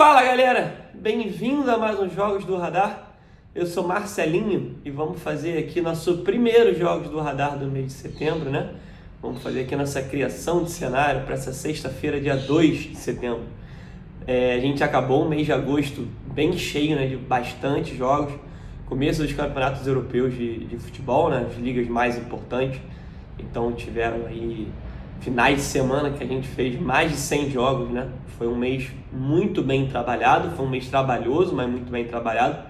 Fala galera, bem-vindo a mais uns Jogos do Radar. Eu sou Marcelinho e vamos fazer aqui nosso primeiro Jogos do Radar do mês de setembro, né? Vamos fazer aqui nossa criação de cenário para essa sexta-feira, dia 2 de setembro. A gente acabou o mês de agosto bem cheio, né, de bastante jogos. Começo dos campeonatos europeus de futebol, né, as ligas mais importantes. Então tiveram aí finais de semana que a gente fez mais de 100 jogos, né? Foi um mês muito bem trabalhado, foi um mês trabalhoso, mas muito bem trabalhado.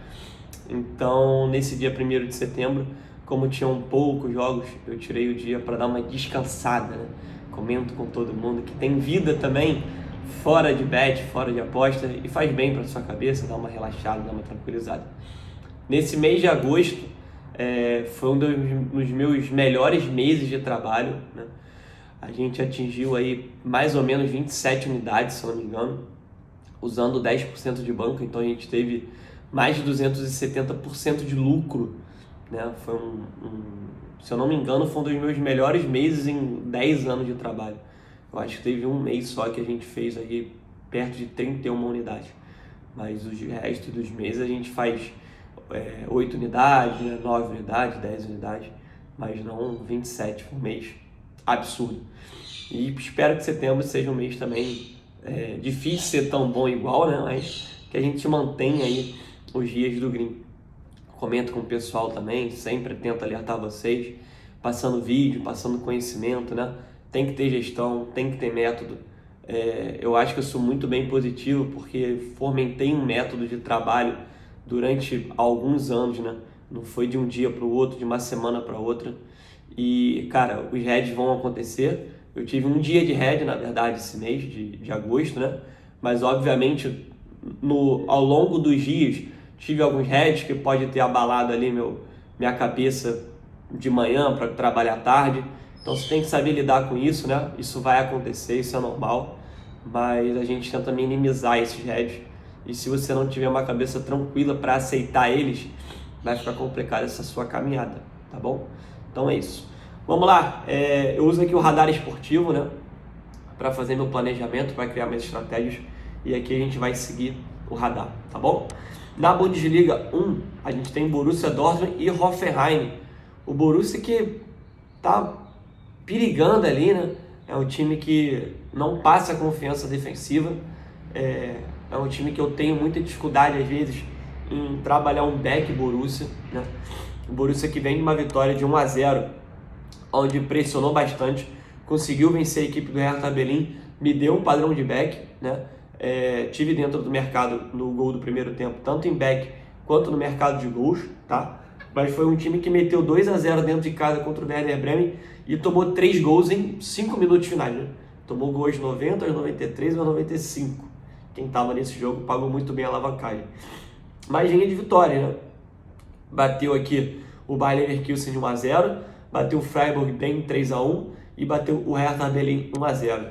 Então, nesse dia 1º de setembro, como tinham poucos jogos, eu tirei o dia para dar uma descansada, né? Comento com todo mundo que tem vida também, fora de bet, fora de aposta, e faz bem para sua cabeça, dar uma relaxada, dar uma tranquilizada. Nesse mês de agosto, foi um dos meus melhores meses de trabalho, né? A gente atingiu aí mais ou menos 27 unidades, se não me engano, usando 10% de banco, então a gente teve mais de 270% de lucro, né? Foi se eu não me engano, foi um dos meus melhores meses em 10 anos de trabalho. Eu acho que teve um mês só que a gente fez aí perto de 31 unidades, mas os restos dos meses a gente faz 8 unidades, né? 9 unidades, 10 unidades, mas não 27 por mês. Absurdo. E espero que setembro seja um mês também difícil ser tão bom igual, né? Mas que a gente mantenha aí os dias do green. Comento com o pessoal também, sempre tento alertar vocês, passando vídeo, passando conhecimento, né? Tem que ter gestão, tem que ter método. Eu acho que eu sou muito bem positivo porque fomentei um método de trabalho durante alguns anos, né? Não foi de um dia para o outro, de uma semana para outra. E, cara, os heads vão acontecer. Eu tive um dia de head, na verdade, esse mês de agosto, né? Mas, obviamente, ao longo dos dias, tive alguns heads que pode ter abalado ali minha cabeça de manhã para trabalhar tarde. Então, você tem que saber lidar com isso, né? Isso vai acontecer, isso é normal. Mas a gente tenta minimizar esses heads. E se você não tiver uma cabeça tranquila para aceitar eles, vai ficar complicada essa sua caminhada, tá bom? Então é isso. Vamos lá, eu uso aqui o radar esportivo, né, para fazer meu planejamento, para criar minhas estratégias, e aqui a gente vai seguir o radar, tá bom? Na Bundesliga 1, a gente tem Borussia Dortmund e Hoffenheim. O Borussia que tá perigando ali, né, é um time que não passa confiança defensiva, é um time que eu tenho muita dificuldade às vezes em trabalhar um back Borussia, né? O Borussia que vem de uma vitória de 1-0, onde pressionou bastante, conseguiu vencer a equipe do Hertha Berlim, me deu um padrão de back, né? Tive dentro do mercado no gol do primeiro tempo, tanto em back quanto no mercado de gols, tá? Mas foi um time que meteu 2-0 dentro de casa contra o Werder Bremen e tomou 3 gols em 5 minutos finais, né? Tomou gols 90, aos 93 e aos 95. Quem estava nesse jogo pagou muito bem a alavancagem. Mas linha de vitória, né? Bateu aqui o Bayer Leverkusen de 1-0, bateu o Freiburg bem 3-1 e bateu o Hertha Berlin 1-0.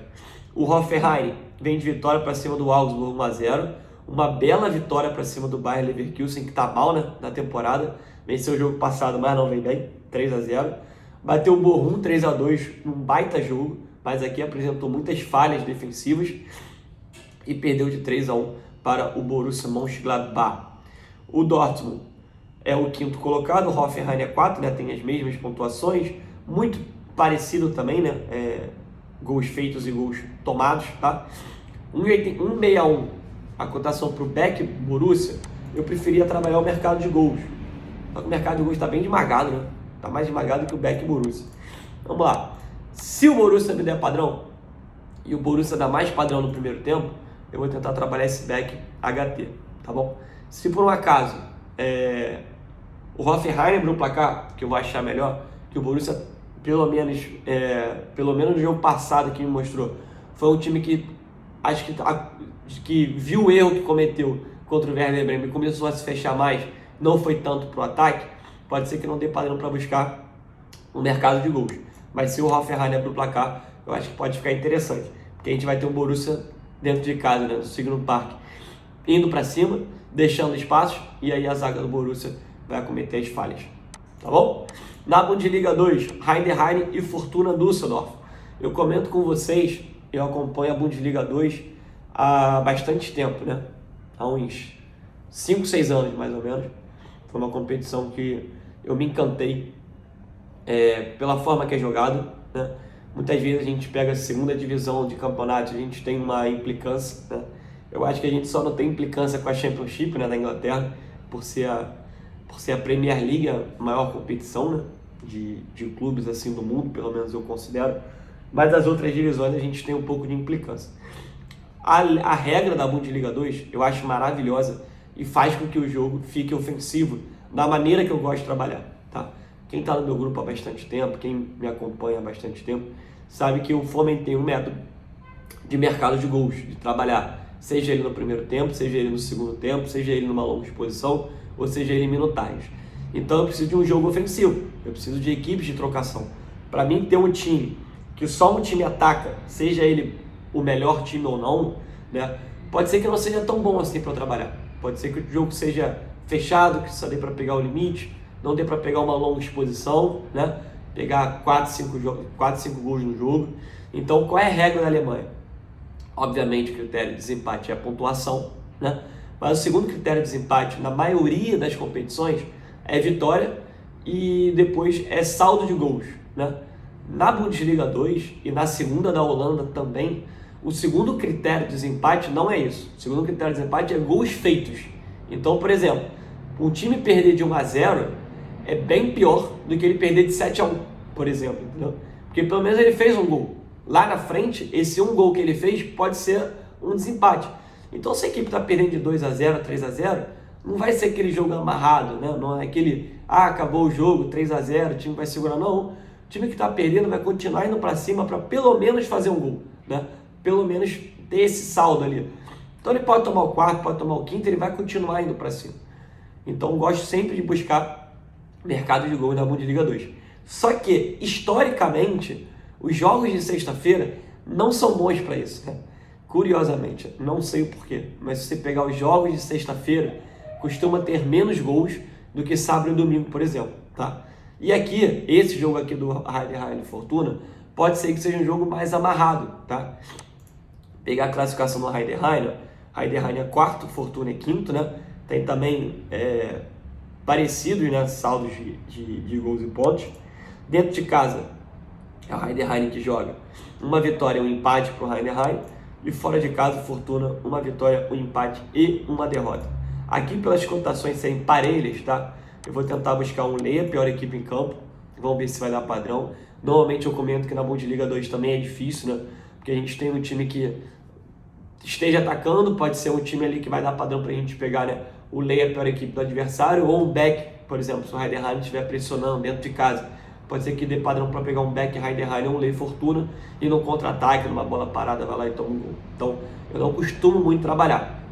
O Hoffenheim vem de vitória para cima do Augsburg 1-0, uma bela vitória para cima do Bayer Leverkusen, que está mal, né, na temporada, venceu o jogo passado, mas não vem bem, 3-0. Bateu o Bochum 3-2 num baita jogo, mas aqui apresentou muitas falhas defensivas e perdeu de 3-1 para o Borussia Mönchengladbach. O Dortmund é o 5º colocado, o Hoffenheim é 4, né? Tem as mesmas pontuações, muito parecido também, né? Gols feitos e gols tomados, tá? 1,61 a cotação para o back Borussia, eu preferia trabalhar o mercado de gols. Só que o mercado de gols está bem esmagado, né? Está mais esmagado que o back Borussia. Vamos lá. Se o Borussia me der padrão e o Borussia dá mais padrão no primeiro tempo, eu vou tentar trabalhar esse back HT, tá bom? Se por um acaso o Hoffenheim abriu o placar, que eu vou achar melhor, que o Borussia, pelo menos no jogo passado que me mostrou, foi um time que acho que viu o erro que cometeu contra o Werder Bremen e começou a se fechar mais, não foi tanto pro ataque, pode ser que não dê padrão para buscar um mercado de gols. Mas se o Hoffenheim abrir o placar, eu acho que pode ficar interessante, porque a gente vai ter um Borussia dentro de casa, né, no Signal Park, indo para cima, deixando espaços, e aí a zaga do Borussia vai cometer as falhas, tá bom? Na Bundesliga 2, Heidenheim e Fortuna Düsseldorf. Eu comento com vocês, eu acompanho a Bundesliga 2 há bastante tempo, né? há uns 5, 6 anos mais ou menos. Foi uma competição que eu me encantei pela forma que é jogado, né? Muitas vezes a gente pega a segunda divisão de campeonato, a gente tem uma implicância, né? Eu acho que a gente só não tem implicância com a Championship, né, da Inglaterra, por ser a Premier League, a maior competição, né, de clubes assim do mundo, pelo menos eu considero. Mas as outras divisões a gente tem um pouco de implicância. A regra da Bundesliga 2 eu acho maravilhosa e faz com que o jogo fique ofensivo da maneira que eu gosto de trabalhar, tá? Quem está no meu grupo há bastante tempo, quem me acompanha há bastante tempo, sabe que eu fomentei um método de mercado de gols, de trabalhar, seja ele no primeiro tempo, seja ele no segundo tempo, seja ele numa longa exposição, ou seja ele em minutagens. Então eu preciso de um jogo ofensivo, eu preciso de equipes de trocação. Para mim ter um time que só um time ataca, seja ele o melhor time ou não, né, pode ser que não seja tão bom assim para eu trabalhar. Pode ser que o jogo seja fechado, que só dê para pegar o limite, não dê para pegar uma longa exposição, né, pegar 4, 5 gols no jogo. Então qual é a regra da Alemanha? Obviamente o critério de desempate é a pontuação, né? Mas o segundo critério de desempate na maioria das competições é vitória e depois é saldo de gols, né? Na Bundesliga 2 e na segunda da Holanda também, o segundo critério de desempate não é isso. O segundo critério de desempate é gols feitos. Então, por exemplo, um time perder de 1-0 é bem pior do que ele perder de 7-1, por exemplo, entendeu? Porque pelo menos ele fez um gol. Lá na frente, esse um gol que ele fez pode ser um desempate. Então, se a equipe está perdendo de 2-0, 3-0, não vai ser aquele jogo amarrado, né? Não é aquele, acabou o jogo, 3-0, o time vai segurar, não. O time que está perdendo vai continuar indo para cima para pelo menos fazer um gol, né? Pelo menos ter esse saldo ali. Então, ele pode tomar o quarto, pode tomar o quinto, ele vai continuar indo para cima. Então, gosto sempre de buscar mercado de gols na Bundesliga 2. Só que, historicamente, os jogos de sexta-feira não são bons para isso, né? Curiosamente, não sei o porquê, mas se você pegar os jogos de sexta-feira, costuma ter menos gols do que sábado e domingo, por exemplo, tá? E aqui, esse jogo aqui do Heidenheim e Fortuna, pode ser que seja um jogo mais amarrado, tá? Pegar a classificação do Heidenheim é quarto, Fortuna é quinto, né? Tem também parecidos, né, saldos de gols e pontos. Dentro de casa, é o Heidenheim que joga uma vitória e um empate para o Heidenheim, e fora de casa, Fortuna, uma vitória, um empate e uma derrota. Aqui, pelas cotações serem parelhas, tá? Eu vou tentar buscar um Leia, pior equipe em campo, vamos ver se vai dar padrão. Normalmente eu comento que na Bundesliga 2 também é difícil, né? Porque a gente tem um time que esteja atacando, pode ser um time ali que vai dar padrão pra gente pegar, né, o Leia, pior equipe do adversário, ou um back, por exemplo, se o Heidenheim estiver pressionando dentro de casa, pode ser que dê padrão para pegar um back Heidenheim ou um Leia Fortuna e no contra-ataque, numa bola parada, vai lá e toma um gol. Então, eu não costumo muito trabalhar.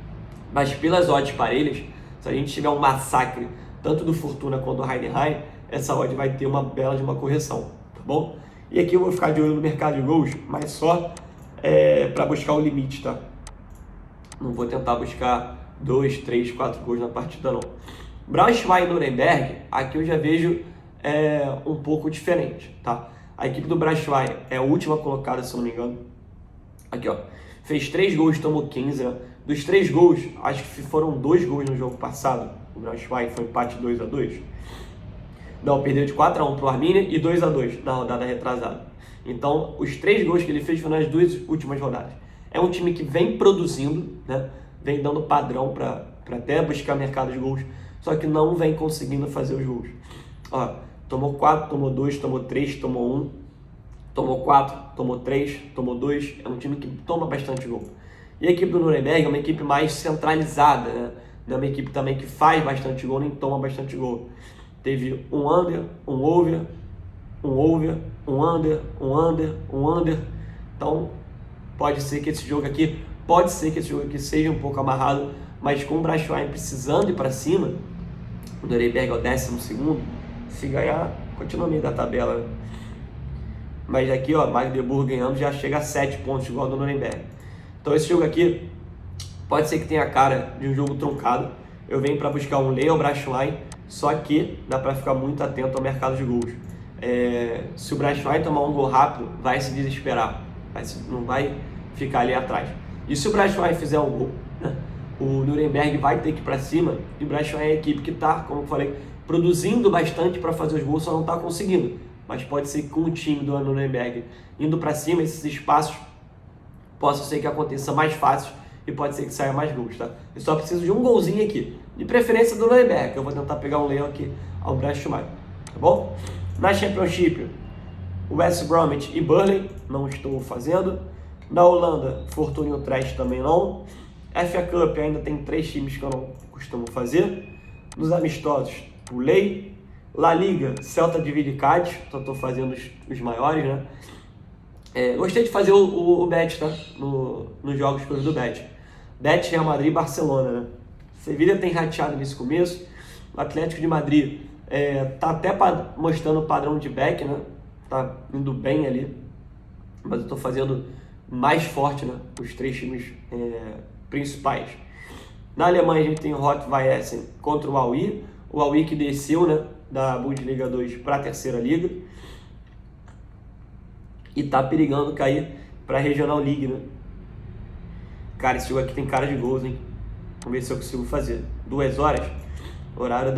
Mas pelas odds parelhas, se a gente tiver um massacre, tanto do Fortuna quanto do Heidenheim, essa odd vai ter uma bela de uma correção, tá bom? E aqui eu vou ficar de olho no mercado de gols, mas só para buscar o limite, tá? Não vou tentar buscar 2, 3, 4 gols na partida, não. Braunschweig e Nuremberg, aqui eu já vejo um pouco diferente, tá? A equipe do Braunschweig é a última colocada, se eu não me engano. Aqui, ó. Fez 3 gols, tomou 15, né? Dos 3 gols, acho que foram 2 gols no jogo passado. O Braunschweig foi empate 2-2. Não, perdeu de 4-1 pro Arminia e 2-2 na rodada retrasada. Então, os 3 gols que ele fez foram nas 2 últimas rodadas. É um time que vem produzindo, né? Vem dando padrão para até buscar mercado de gols, só que não vem conseguindo fazer os gols. Ó, tomou 4, tomou 2, tomou 3, tomou 1, tomou 4, tomou 3, tomou 2. É um time que toma bastante gol. E a equipe do Nuremberg é uma equipe mais centralizada, né? É uma equipe também que faz bastante gol, nem toma bastante gol. Teve um under, um over, um over, um under, um under, um under. Então, pode ser que esse jogo aqui seja um pouco amarrado, mas com o Braunschweig precisando ir para cima, o Nuremberg é o 12º, se ganhar, continua no meio da tabela, né? Mas aqui, ó, Magdeburg ganhando já chega a 7 pontos igual ao do Nuremberg. Então esse jogo aqui pode ser que tenha a cara de um jogo truncado. Eu venho para buscar um Leia ou Braunschweig, só que dá para ficar muito atento ao mercado de gols. Se o Braunschweig tomar um gol rápido, vai se desesperar, não vai ficar ali atrás. E se o Braunschweig fizer um gol, né, o Nuremberg vai ter que ir para cima, e o Braunschweig é a equipe que está, como eu falei, produzindo bastante para fazer os gols, só não está conseguindo. Mas pode ser que com o time do Nuremberg indo para cima, esses espaços possa ser que aconteça mais fácil e pode ser que saia mais gols, tá? Eu só preciso de um golzinho aqui, de preferência do Nuremberg, eu vou tentar pegar um leão aqui ao Braunschweig, tá bom? Na Championship, West Bromwich e Burnley, não estou fazendo. Na Holanda, Fortuna e Utrecht também não. FA Cup ainda tem 3 times que eu não costumo fazer. Nos amistosos, o Lei. La Liga, Celta de Vigo e Cádiz, só estou fazendo os maiores, né? Gostei de fazer o Bet, tá? Nos jogos que eu vi do Bet. Bet, Real Madrid e Barcelona, né? Sevilha tem rateado nesse começo. O Atlético de Madrid tá até mostrando o padrão de back, né? Tá indo bem ali. Mas eu estou fazendo mais forte, né? Os 3 times principais. Na Alemanha a gente tem o Rot-Weiss Essen contra o Aui. O Aui que desceu, né? Da Bundesliga 2 para a terceira liga. E tá perigando cair para a Regional League, né? Cara, esse jogo aqui tem cara de gols, hein? Vamos ver se eu consigo fazer. 2 horas, horário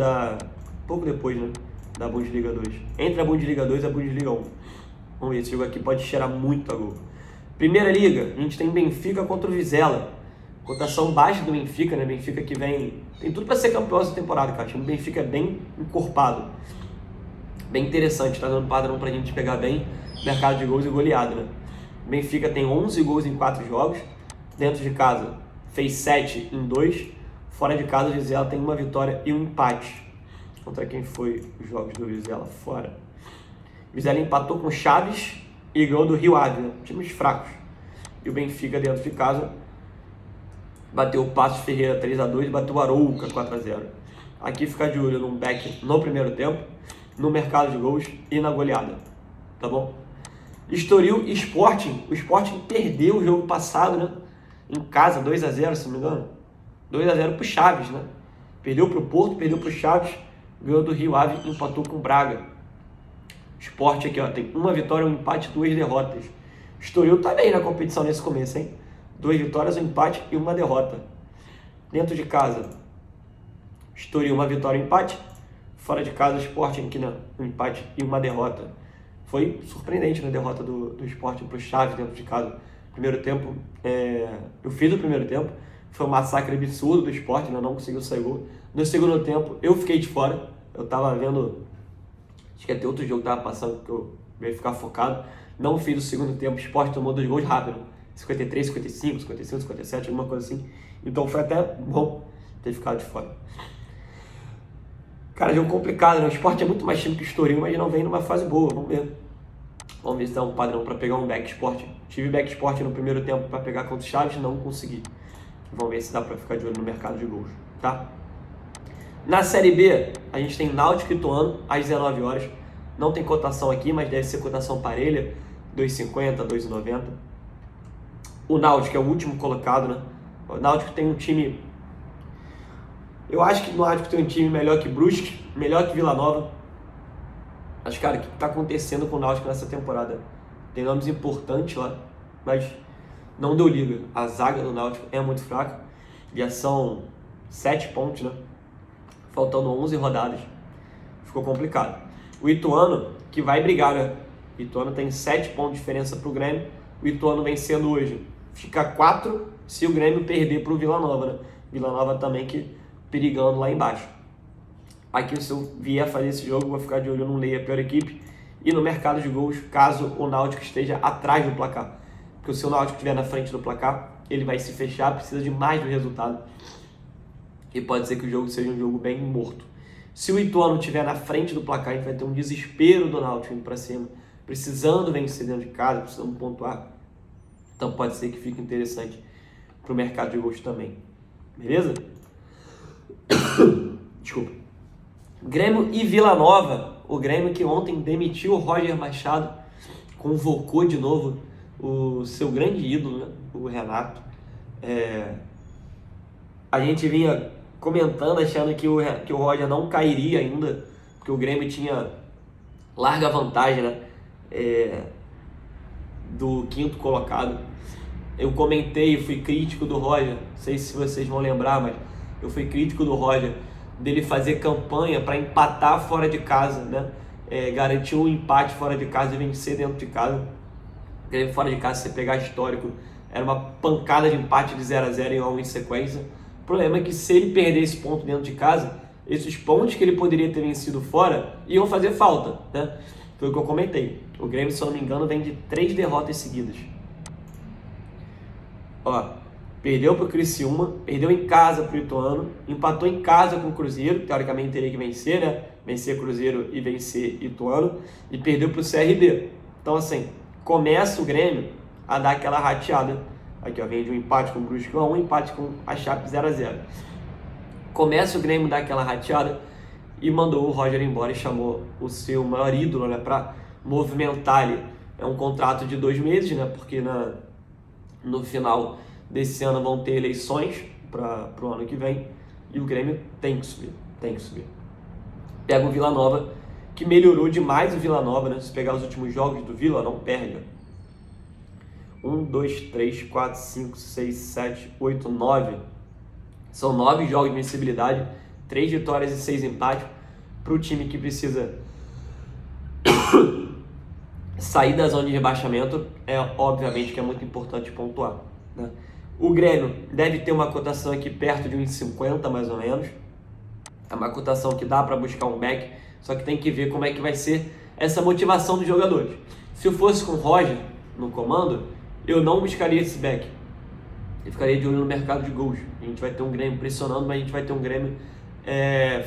pouco depois, né? Da Bundesliga 2. Entre a Bundesliga 2 e a Bundesliga 1. Vamos ver, esse jogo aqui pode cheirar muito a gol. Primeira liga, a gente tem Benfica contra o Vizela. Cotação baixa do Benfica, né? Benfica que tem tudo para ser campeão essa temporada, cara. O time do Benfica é bem encorpado. Bem interessante, tá dando padrão pra gente pegar bem mercado de gols e goleada, né? Benfica tem 11 gols em 4 jogos. Dentro de casa fez 7 em 2. Fora de casa o Vizela tem 1 vitória e 1 empate. Contra quem foi os jogos do Vizela fora? O Vizela empatou com o Chaves e ganhou do Rio Ave, né? Times fracos. E o Benfica dentro de casa bateu o Passos Ferreira 3-2 e bateu o Arouca 4-0. Aqui ficar de olho num back no primeiro tempo, no mercado de gols e na goleada, tá bom? Estoril e Sporting. O Sporting perdeu o jogo passado, né? Em casa, 2-0, se não me engano. 2-0 pro Chaves, né? Perdeu pro Porto, perdeu pro Chaves, ganhou do Rio Ave e empatou com o Braga. Sport aqui, ó, tem 1 vitória, 1 empate, 2 derrotas. Estoril tá bem na competição nesse começo, hein? 2 vitórias, 1 empate e 1 derrota. Dentro de casa, Estoril 1 vitória, 1 empate. Fora de casa, Sporting aqui, né? 1 empate e 1 derrota. Foi surpreendente, né? A derrota do Sporting pro Chaves dentro de casa. Primeiro tempo, eu fiz o primeiro tempo. Foi um massacre absurdo do Sporting, né? Não conseguiu sair gol. No segundo tempo, eu fiquei de fora. Eu tava vendo... Acho que até outro jogo que tava passando, que eu ia ficar focado. Não fiz o segundo tempo, o Sport tomou 2 gols rápido. 53, 55, 55, 57, alguma coisa assim. Então foi até bom ter ficado de fora. Cara, jogo complicado, né? O Sport é muito mais time que o Estoril, mas não vem numa fase boa, vamos ver. Vamos ver se dá um padrão para pegar um back Sport. Tive back Sport no primeiro tempo para pegar contra o Chaves, não consegui. Vamos ver se dá para ficar de olho no mercado de gols, tá? Na Série B, a gente tem Náutico e Ituano, às 19 horas. Não tem cotação aqui, mas deve ser cotação parelha, 2,50, 2,90. O Náutico é o último colocado, né? O Náutico tem um time... Eu acho que o Náutico tem um time melhor que Brusque, melhor que Vila Nova. Mas, cara, o que está acontecendo com o Náutico nessa temporada? Tem nomes importantes lá, mas não deu liga. A zaga do Náutico é muito fraca. Já são 7 pontos, né? Faltando 11 rodadas. Ficou complicado. O Ituano, que vai brigar, né? O Ituano tem 7 pontos de diferença para o Grêmio. O Ituano vencendo hoje fica 4 se o Grêmio perder para o Vila Nova, né? Vila Nova também que perigando lá embaixo. Aqui, se eu vier fazer esse jogo, vou ficar de olho no Lei, a pior equipe, e no mercado de gols, caso o Náutico esteja atrás do placar. Porque se o Náutico estiver na frente do placar, ele vai se fechar, precisa de mais do resultado. E pode ser que o jogo seja um jogo bem morto. Se o Ituano estiver na frente do placar, a gente vai ter um desespero do Náutico indo para cima, precisando vencer dentro de casa, precisando pontuar. Então pode ser que fique interessante para o mercado de gols também. Beleza? Desculpa. Grêmio e Vila Nova. O Grêmio que ontem demitiu o Roger Machado, convocou de novo o seu grande ídolo, né? O Renato. A gente vinha comentando, achando que o Roger não cairia ainda, porque o Grêmio tinha larga vantagem, né? Do 5º colocado. Eu comentei, fui crítico do Roger, não sei se vocês vão lembrar, mas eu fui crítico do Roger, dele fazer campanha para empatar fora de casa, né? Garantir um empate fora de casa e vencer dentro de casa. Porque fora de casa, se você pegar histórico, era uma pancada de empate de 0-0 em 1 em sequência. O problema é que se ele perder esse ponto dentro de casa, esses pontos que ele poderia ter vencido fora iam fazer falta, né? Foi o que eu comentei. O Grêmio, se eu não me engano, vem de 3 derrotas seguidas. Ó, perdeu para o Criciúma, perdeu em casa para o Ituano, empatou em casa com o Cruzeiro, teoricamente teria que vencer, né? Vencer Cruzeiro e vencer Ituano, e perdeu para o CRB. Então, assim, começa o Grêmio a dar aquela rateada. Aqui, ó, vem de um empate com o Brusque 1, um empate com a Chape 0-0. Começa o Grêmio a dar aquela rateada e mandou o Roger embora e chamou o seu maior ídolo, né, para movimentar ali. É um contrato de 2 meses, né? Porque no final desse ano vão ter eleições para o ano que vem e o Grêmio tem que subir, tem que subir. Pega o Vila Nova, que melhorou demais o Vila Nova, né? Se pegar os últimos jogos do Vila, não perde. 1, 2, 3, 4, 5, 6, 7, 8, 9. São 9 jogos de vencibilidade, 3 vitórias e 6 empates para o time que precisa sair da zona de rebaixamento. Obviamente que é muito importante pontuar, né? O Grêmio deve ter uma cotação aqui perto de 1,50 mais ou menos. É uma cotação que dá para buscar um back, só que tem que ver como é que vai ser essa motivação dos jogadores. Se eu fosse com o Roger no comando, eu não buscaria esse back. Eu ficaria de olho no mercado de gols. A gente vai ter um Grêmio pressionando, mas a gente vai ter um Grêmio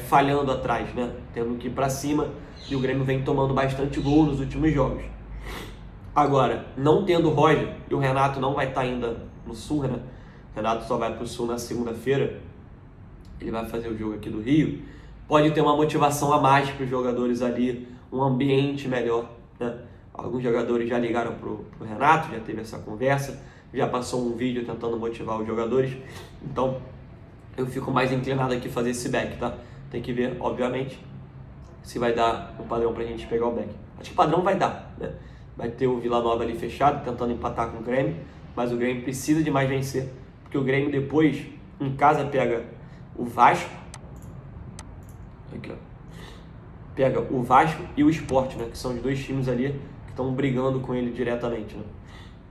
falhando atrás, né? Tendo que ir para cima, e o Grêmio vem tomando bastante gol nos últimos jogos. Agora, não tendo o Roger, e o Renato não vai estar ainda no Sul, né? O Renato só vai para o Sul na segunda-feira. Ele vai fazer o jogo aqui do Rio. Pode ter uma motivação a mais para os jogadores ali, um ambiente melhor, né? Alguns jogadores já ligaram pro Renato, já teve essa conversa, já passou um vídeo tentando motivar os jogadores. Então, eu fico mais inclinado aqui a fazer esse back, tá? Tem que ver, obviamente, se vai dar um padrão pra gente pegar o back. Acho que padrão vai dar, né? Vai ter o Vila Nova ali fechado, tentando empatar com o Grêmio, mas o Grêmio precisa de mais vencer, porque o Grêmio depois, em casa, pega o Vasco, aqui, ó, pega o Vasco e o Sport, né? Que são os dois times ali que estão brigando com ele diretamente, né?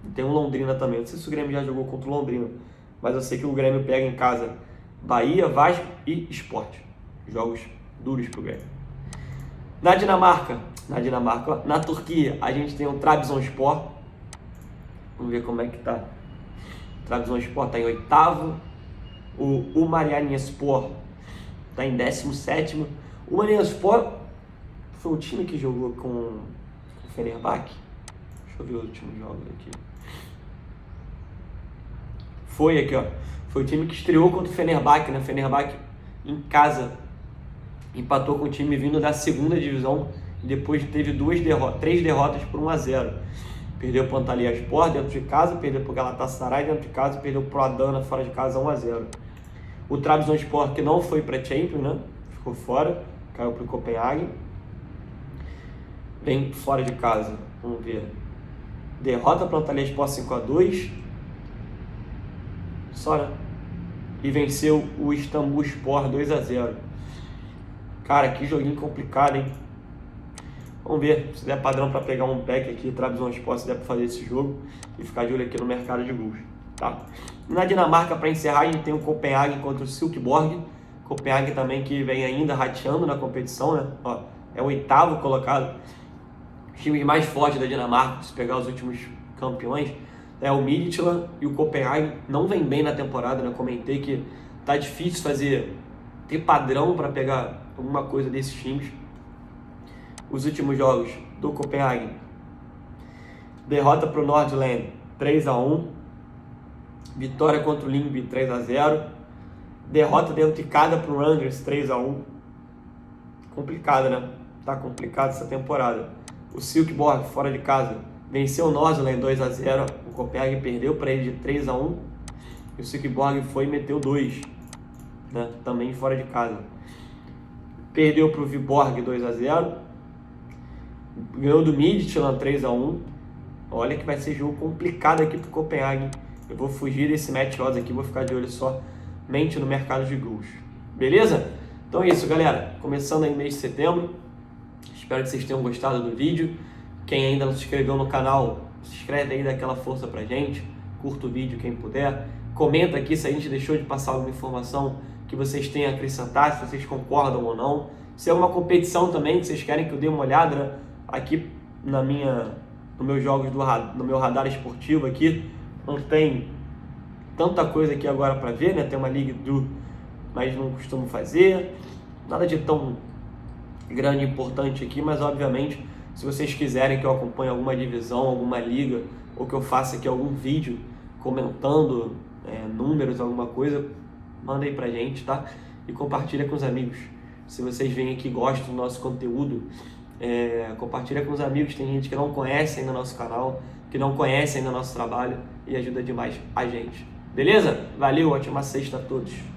E tem o Londrina também. Não sei se o Grêmio já jogou contra o Londrina, mas eu sei que o Grêmio pega em casa Bahia, Vasco e Sport. Jogos duros pro Grêmio. Na Dinamarca, na Turquia, a gente tem o Trabzonspor. Vamos ver como é que tá. O Trabzonspor tá em 8º. O Umaryaspor tá em 17º. O Umaryaspor foi o time que jogou com o Fenerbahçe. Deixa eu ver os últimos jogos aqui. Foi aqui, ó. Foi o time que estreou contra o Fenerbahçe, né? Fenerbahçe em casa empatou com o time vindo da segunda divisão e depois teve 3 derrotas por 1-0. Perdeu para o Antalyaspor dentro de casa, perdeu para o Galatasaray dentro de casa, perdeu para o Adana fora de casa 1-0. O Trabzonspor, que não foi para Champions, né? Ficou fora, caiu para o Copenhague. Vem fora de casa, vamos ver. Derrota para o Antalyaspor 5-2. Só, né? E venceu o Istanbulspor 2-0. Cara, que joguinho complicado, hein? Vamos ver se der padrão para pegar um back aqui, Trabzonspor, se der para fazer esse jogo e ficar de olho aqui no mercado de gols, tá? Na Dinamarca, para encerrar, a gente tem o Copenhague contra o Silkeborg. Copenhague também que vem ainda rateando na competição, né? Ó, é o 8º colocado. Os times mais fortes da Dinamarca, se pegar os últimos campeões, é o Midtjylland e o Copenhague. Não vem bem na temporada, né? Comentei que tá difícil ter padrão para pegar alguma coisa desses times. Os últimos jogos do Copenhague: derrota para o Nordland 3-1, vitória contra o Lyngby 3-0, derrota dentro de casa para o Rangers 3-1. Complicado, né? Tá complicado essa temporada. O Silkeborg fora de casa venceu o Nordland 2-0, o Copenhague perdeu para ele de 3-1 e o Silkeborg foi e meteu 2, né? Também fora de casa. Perdeu para o Viborg 2-0, ganhou do Midtjylland 3-1. Olha que vai ser jogo complicado aqui para o Copenhague Eu vou fugir desse match odds aqui, vou ficar de olho somente no mercado de gols. Beleza? Então é isso, galera. Começando aí mês de setembro. Espero que vocês tenham gostado do vídeo. Quem ainda não se inscreveu no canal, se inscreve aí, dá aquela força pra gente. Curta o vídeo quem puder. Comenta aqui se a gente deixou de passar alguma informação que vocês têm a acrescentar, se vocês concordam ou não. Se é uma competição também que vocês querem que eu dê uma olhada, né? Aqui nos meus jogos no meu radar esportivo aqui, não tem tanta coisa aqui agora para ver, né? Tem uma Liga do, mas não costumo fazer. Nada de tão grande e importante aqui, mas obviamente, se vocês quiserem que eu acompanhe alguma divisão, alguma liga, ou que eu faça aqui algum vídeo comentando números, alguma coisa, manda aí pra gente, tá? E compartilha com os amigos. Se vocês vêm aqui e gostam do nosso conteúdo, compartilha com os amigos. Tem gente que não conhece ainda nosso canal, que não conhece ainda nosso trabalho e ajuda demais a gente. Beleza? Valeu, ótima sexta a todos.